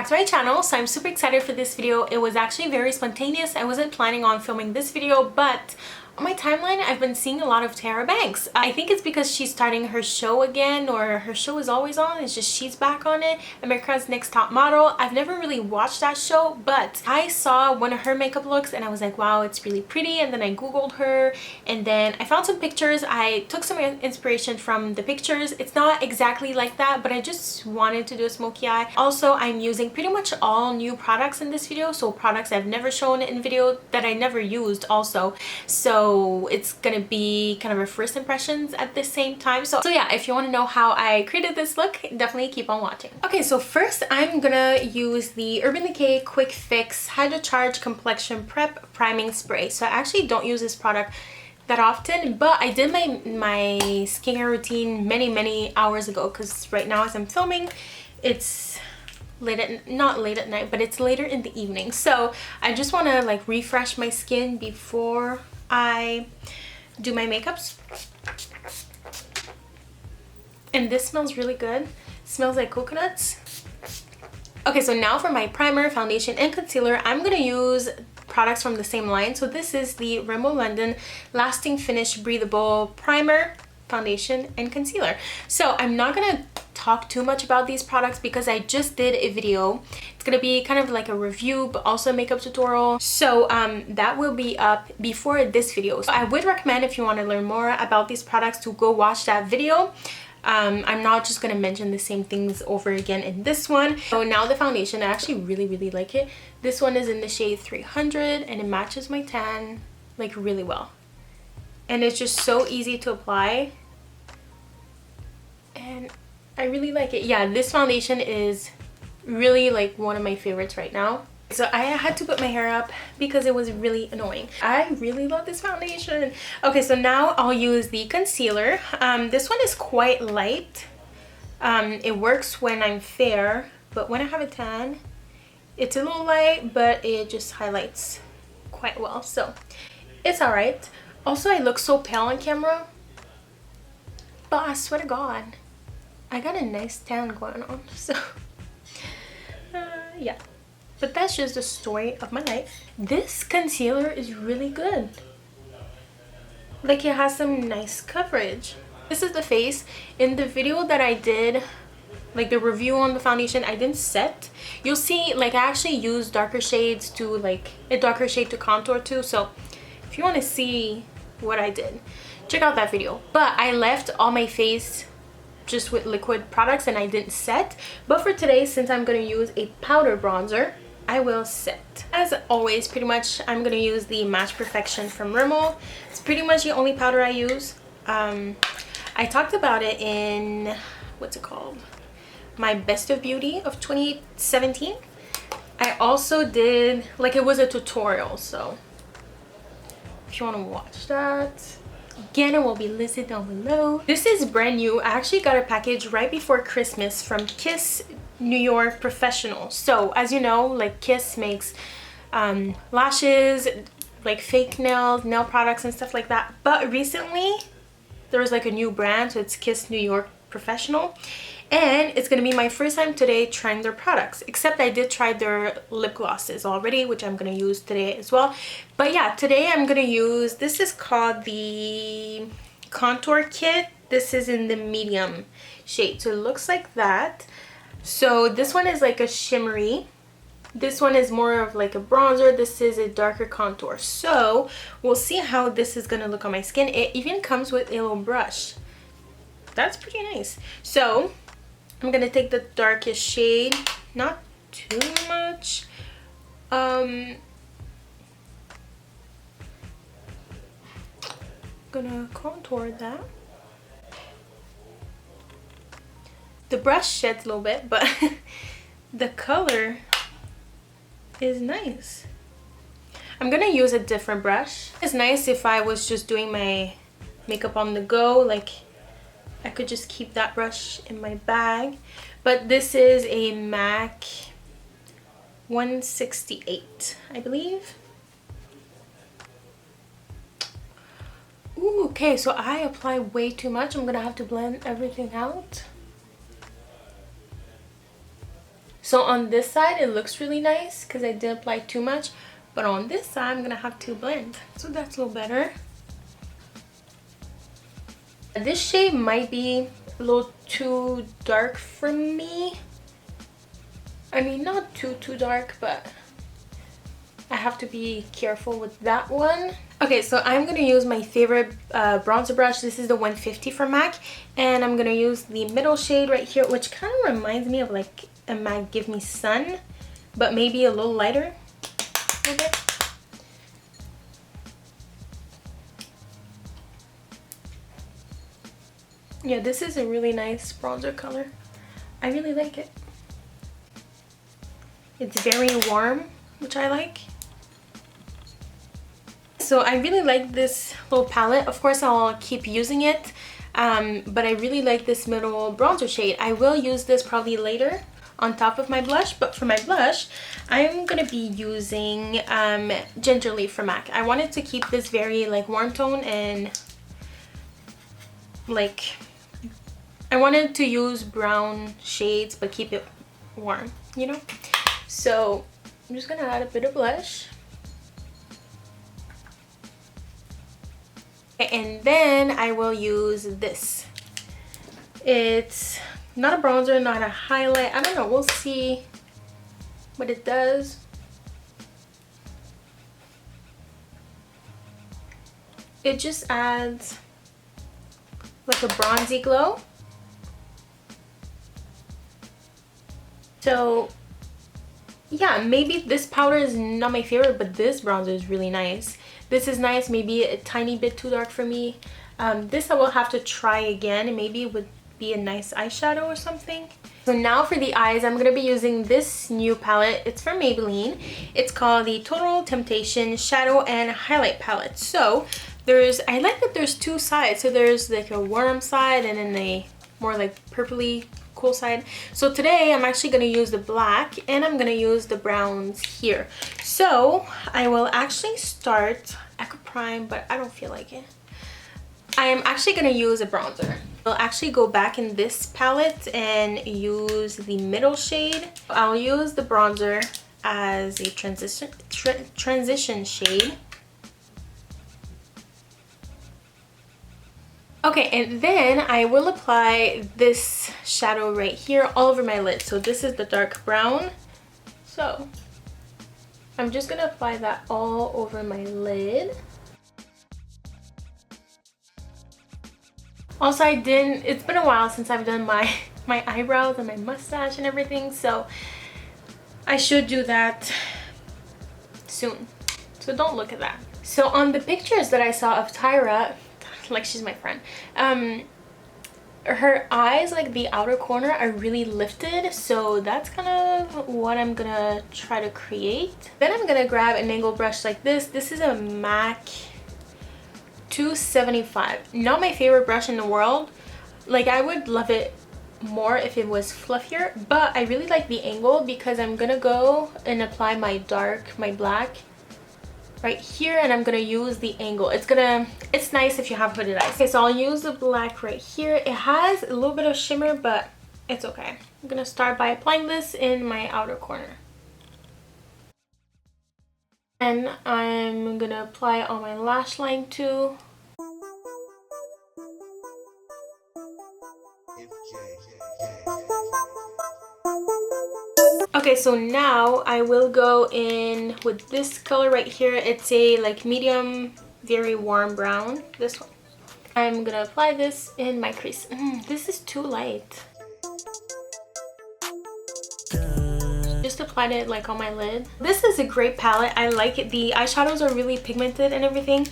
back to my channel. So I'm super excited for this video. It was actually very spontaneous. I wasn't planning on filming this video, but on my timeline I've been seeing a lot of Tyra Banks. I think it's because she's starting her show again, or her show is always on, it's just she's back on it, America's Next Top Model. I've never really watched that show, but I saw one of her makeup looks and I was like, wow, it's really pretty. And then I googled her and then I found some pictures. I took some inspiration from the pictures. It's not exactly like that, but I just wanted to do a smoky eye. Also, I'm using pretty much all new products in this video, so products I've never shown in video that I never used also. So it's gonna be kind of a first impressions at the same time. So yeah, if you want to know how I created this look, definitely keep on watching. Okay, so first I'm gonna use the Urban Decay Quick Fix Hydro Charge Complexion Prep Priming Spray. So I actually don't use this product that often, but I did my skincare routine many hours ago, because right now as I'm filming, it's not late at night, but it's later in the evening. So I just want to like refresh my skin before I do my makeups. And this smells really good. It smells like coconuts. Okay, so now for my primer, foundation, and concealer, I'm gonna use products from the same line. So this is the Rimmel London Lasting Finish Breathable Primer, Foundation, and Concealer. So I'm not gonna talk too much about these products because I just did a video. It's gonna be kind of like a review but also a makeup tutorial, so that will be up before this video. So I would recommend, if you want to learn more about these products, to go watch that video. I'm not just gonna mention the same things over again in this one. So now the foundation, I actually really like it. This one is in the shade 300 and it matches my tan like really well, and it's just so easy to apply and I really like it. Yeah, this foundation is really like one of my favorites right now. So I had to put my hair up because it was really annoying. I really love this foundation. Okay, so now I'll use the concealer. This one is quite light. It works when I'm fair, but when I have a tan, it's a little light, but it just highlights quite well. So it's all right. Also, I look so pale on camera, but I swear to God, I got a nice tan going on. So yeah, but that's just the story of my life. This concealer is really good. Like, it has some nice coverage. This is the face. In the video that I did, like the review on the foundation, I didn't set. You'll see, like, I actually used darker shades to, like, a darker shade to contour too. So if you want to see what I did, check out that video. But I left all my face just with liquid products and I didn't set. But for today, since I'm going to use a powder bronzer, I will set. As always, pretty much I'm going to use the Match Perfection from Rimmel. It's pretty much the only powder I use. I talked about it in, what's it called, my Best of Beauty of 2017. I also did, like, it was a tutorial, so if you want to watch that, again, it will be listed down below. This is brand new. I actually got a package right before Christmas from Kiss New York Professional. So as you know, like, Kiss makes lashes, like fake nails, nail products and stuff like that. But recently there was like a new brand, so it's Kiss New York Professional. And it's gonna be my first time today trying their products, except I did try their lip glosses already, which I'm gonna use today as well. But yeah, today I'm gonna use, this is called the Contour Kit. This is in the medium shade, so it looks like that. So this one is like a shimmery. This one is more of like a bronzer. This is a darker contour. So we'll see how this is gonna look on my skin. It even comes with a little brush. That's pretty nice. So I'm gonna take the darkest shade, not too much. Gonna contour that. The brush sheds a little bit, but the color is nice. I'm gonna use a different brush. It's nice if I was just doing my makeup on the go, like I could just keep that brush in my bag. But this is a MAC 168, I believe. Ooh, okay, so I apply way too much. I'm gonna have to blend everything out. So on this side it looks really nice because I didn't apply too much, but on this side I'm gonna have to blend. So that's a little better. This shade might be a little too dark for me. I mean, not too dark, but I have to be careful with that one. Okay, so I'm gonna use my favorite bronzer brush. This is the 150 from MAC, and I'm gonna use the middle shade right here, which kind of reminds me of like a MAC Give Me Sun, but maybe a little lighter. Okay. Yeah, this is a really nice bronzer color. I really like it. It's very warm, which I like. So I really like this little palette. Of course, I'll keep using it, but I really like this middle bronzer shade. I will use this probably later on top of my blush, but for my blush, I'm gonna be using Gingerly from MAC. I wanted to keep this very like warm tone, and like I wanted to use brown shades but keep it warm, you know? So I'm just gonna add a bit of blush. And then I will use this. It's not a bronzer, not a highlight. I don't know, we'll see what it does. It just adds like a bronzy glow. So yeah, maybe this powder is not my favorite, but this bronzer is really nice. This is nice, maybe a tiny bit too dark for me. This I will have to try again, and maybe it would be a nice eyeshadow or something. So now for the eyes, I'm going to be using this new palette. It's from Maybelline. It's called the Total Temptation Shadow and Highlight Palette. So I like that there's two sides. So there's like a warm side and then a more like purpley cool side. So today I'm actually going to use the black and I'm going to use the browns here. So I will actually start, I could prime, but I don't feel like it. I am actually going to use a bronzer. I'll actually go back in this palette and use the middle shade. I'll use the bronzer as a transition shade. Okay, and then I will apply this shadow right here all over my lid. So this is the dark brown. So I'm just gonna apply that all over my lid. Also, it's been a while since I've done my eyebrows and my mustache and everything, so I should do that soon. So don't look at that. So on the pictures that I saw of Tyra, like she's my friend, her eyes, like the outer corner, are really lifted, so that's kind of what I'm gonna try to create. Then I'm gonna grab an angled brush like this. This is a MAC 275. Not my favorite brush in the world. Like, I would love it more if it was fluffier, but I really like the angle because I'm gonna go and apply my black right here, and I'm gonna use the angle. It's nice if you have hooded eyes. Okay, so I'll use the black right here. It has a little bit of shimmer, but it's okay. I'm gonna start by applying this in my outer corner. And I'm gonna apply it on my lash line too. Okay, so now I will go in with this color right here. It's a like medium, very warm brown, this one. I'm gonna apply this in my crease. This is too light. Just applied it like on my lid. This is a great palette. I like it. The eyeshadows are really pigmented and everything.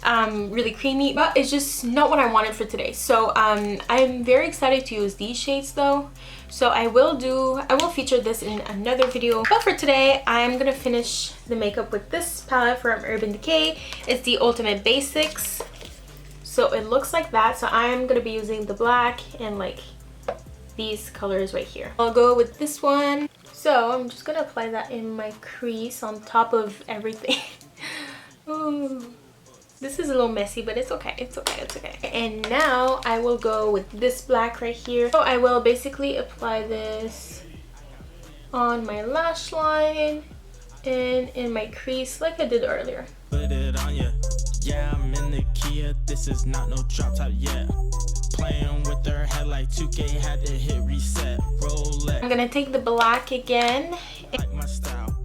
Really creamy, but it's just not what I wanted for today. So I'm very excited to use these shades though. So I will feature this in another video. But for today, I'm gonna finish the makeup with this palette from Urban Decay. It's the Ultimate Basics. So it looks like that. So I'm gonna be using the black and like these colors right here. I'll go with this one. So I'm just gonna apply that in my crease on top of everything. Ooh. This is a little messy, but it's okay. It's okay. It's okay. And now I will go with this black right here. So I will basically apply this on my lash line and in my crease like I did earlier. Put it on ya. Yeah, I'm in the Kia. This is not no drop top yet. Playing with her head like 2K, had to hit reset. Rolex. I'm gonna take the black again. Like my style.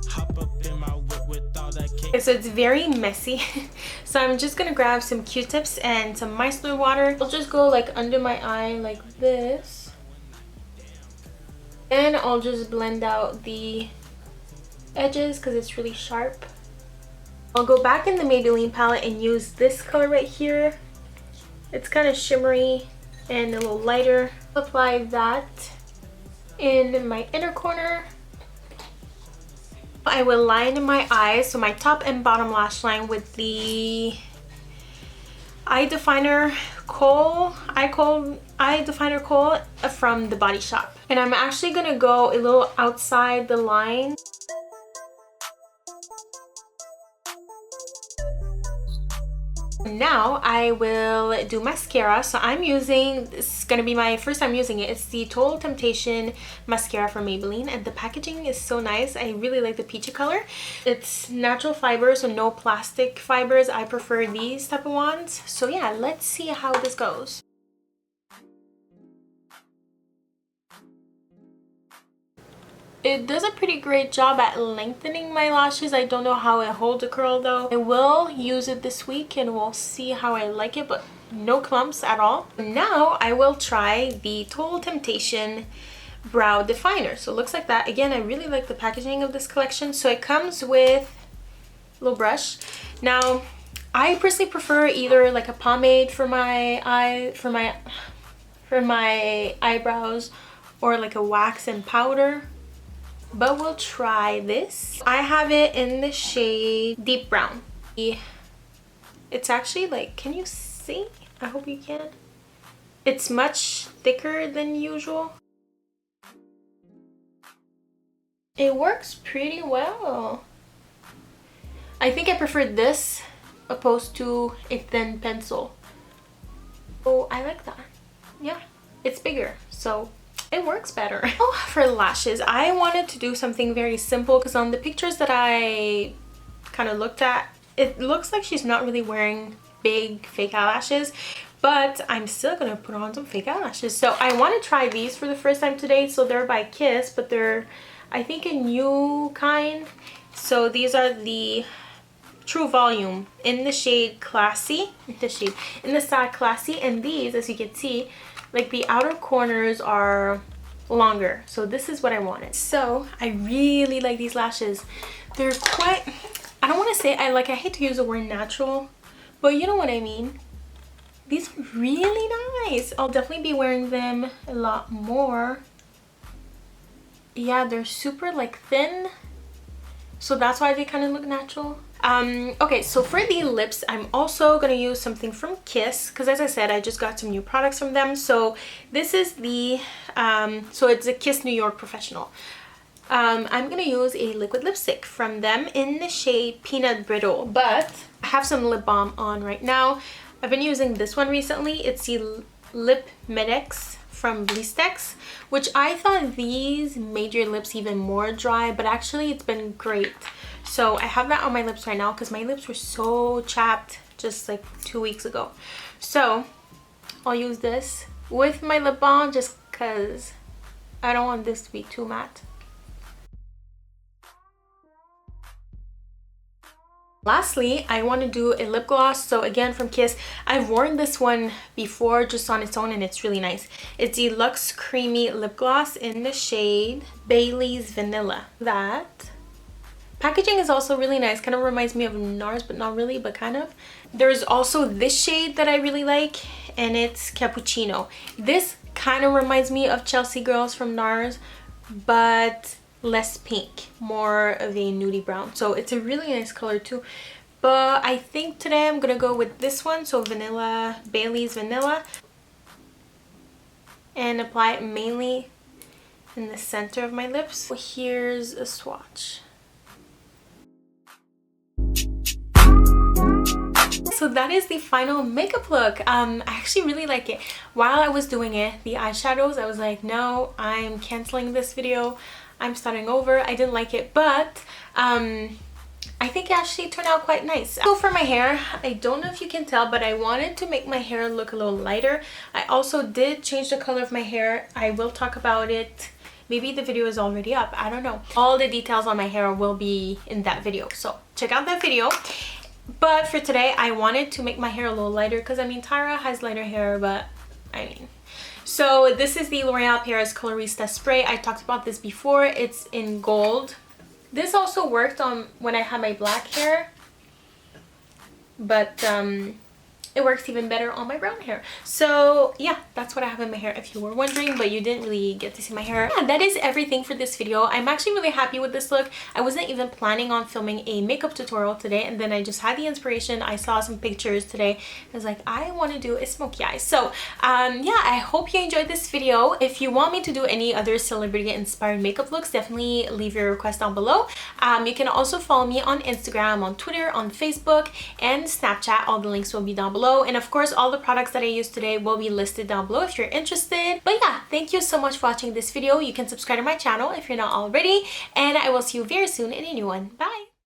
Hop up in my whip with all that cake. Okay, so it's very messy. So I'm just gonna grab some Q-tips and some micellar water. I'll just go like under my eye like this. And I'll just blend out the edges because it's really sharp. I'll go back in the Maybelline palette and use this color right here. It's kind of shimmery and a little lighter. Apply that in my inner corner. I will line my eyes, so my top and bottom lash line, with the eye definer kohl from the Body Shop. And I'm actually gonna go a little outside the line. Now I will do mascara. So I'm using, this is gonna be my first time using it. It's the Total Temptation mascara from Maybelline, and the packaging is so nice. I really like the peachy color. It's natural fibers, so no plastic fibers. I prefer these type of ones. So yeah, let's see how this goes. It does a pretty great job at lengthening my lashes. I don't know how it holds a curl though. I will use it this week and we'll see how I like it, but no clumps at all. Now I will try the Total Temptation brow definer. So it looks like that. Again, I really like the packaging of this collection. So it comes with a little brush. Now I personally prefer either like a pomade for my eyebrows, or like a wax and powder. But we'll try this. I have it in the shade Deep Brown. It's actually like, can you see? I hope you can. It's much thicker than usual. It works pretty well. I think I prefer this opposed to a thin pencil. Oh, I like that. Yeah, it's bigger, so it works better. Oh, for lashes, I wanted to do something very simple because on the pictures that I kind of looked at, it looks like she's not really wearing big fake eyelashes, but I'm still gonna put on some fake eyelashes. So I want to try these for the first time today. So they're by Kiss, but they're, I think, a new kind. So these are the True Volume in the shade Classy, in the style Classy, and these, as you can see, like the outer corners are longer. So this is what I wanted. So I really like these lashes. They're quite, I don't want to say I hate to use the word natural, but you know what I mean. These are really nice. I'll definitely be wearing them a lot more. Yeah, they're super like thin, so that's why they kind of look natural. Okay, so for the lips, I'm also gonna use something from Kiss because, as I said, I just got some new products from them. So this is the so it's a Kiss New York Professional. I'm gonna use a liquid lipstick from them in the shade Peanut Brittle, but I have some lip balm on right now. I've been using this one recently. It's the Lip Medex from Blistex, which I thought these made your lips even more dry, but actually it's been great. So I have that on my lips right now because my lips were so chapped just like 2 weeks ago. So I'll use this with my lip balm just because I don't want this to be too matte. Lastly, I want to do a lip gloss. So again, from Kiss. I've worn this one before just on its own and it's really nice. It's the Luxe Creamy Lip Gloss in the shade Bailey's Vanilla. That packaging is also really nice. Kind of reminds me of NARS, but not really, but kind of. There's also this shade that I really like, and it's Cappuccino. This kind of reminds me of Chelsea Girls from NARS, but less pink, more of a nudie brown. So it's a really nice color too. But I think today I'm gonna go with this one, so Vanilla, Bailey's Vanilla, and apply it mainly in the center of my lips. So here's a swatch. So that is the final makeup look. I actually really like it. While I was doing it, the eyeshadows, I was like, no, I'm canceling this video. I'm starting over. I didn't like it, but I think it actually turned out quite nice. So for my hair, I don't know if you can tell, but I wanted to make my hair look a little lighter. I also did change the color of my hair. I will talk about it. Maybe the video is already up. I don't know. All the details on my hair will be in that video. So check out that video. But for today, I wanted to make my hair a little lighter because I mean, Tyra has lighter hair, but I mean. So this is the L'Oreal Paris Colorista Spray. I talked about this before. It's in gold. This also worked on when I had my black hair, but it works even better on my brown hair. So yeah, that's what I have in my hair if you were wondering, but you didn't really get to see my hair. Yeah, that is everything for this video. I'm actually really happy with this look. I wasn't even planning on filming a makeup tutorial today, and then I just had the inspiration. I saw some pictures today. I was like, I want to do a smoky eye. So yeah, I hope you enjoyed this video. If you want me to do any other celebrity inspired makeup looks, definitely leave your request down below. You can also follow me on Instagram, on Twitter, on Facebook, and Snapchat. All the links will be down below. And of course, all the products that I used today will be listed down below if you're interested. But yeah, thank you so much for watching this video. You can subscribe to my channel if you're not already. And I will see you very soon in a new one. Bye!